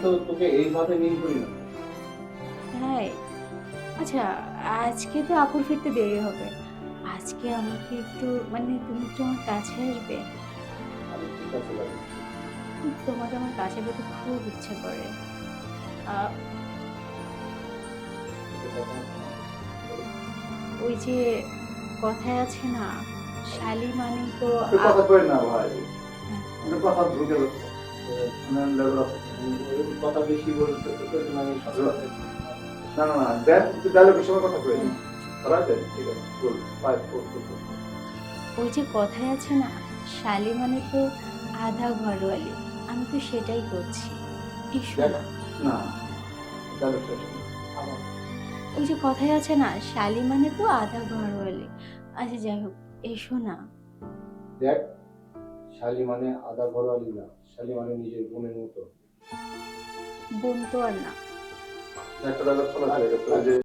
তো তোকে এইভাবে নিয়ে করি না। তাই? আচ্ছা, আজকে তো আপুর ফিরতে দেরি হবে। আজকে আমাকে একটু তুমি একটু আমার কাছে আসবে? আমি ঠিক আছে যাবো। তোমাকে আমার কাছে পেতে খুব ইচ্ছা করে। আ তোকে কখন বলো। ওই যে কথায় আছে না, শালি মানে তো একটু আ কথা কই না ভাই, হ্যাঁ, একটু কথা ঢুকে যাচ্ছে। কথা বেশি বলতে তোকে আমি সবসময় না না না, দেখ একটু ডায়লগের সময় কথা কই না। হ্যাঁ। রাইট, ঠিক আছে, বল। Five four two two. ওই যে কথায় আছে না, শালি মানে তো আধা ঘরওয়ালি। আমি তো সেটাই করছি। এসো দেখ না। না, ডায়লগ শেষ না। আমার ওই যে কথায় আছে না, শালি মানে তো আধা ঘরওয়ালি। আচ্ছা যাই হোক, এসো না। দেখ, শালি মানে আধা ঘরওয়ালি না, শালি মানে নিজের বোনের মতো। বোন তো আর না। একটা ডায়লগ শোনা হয়ে গেছে, ওই যে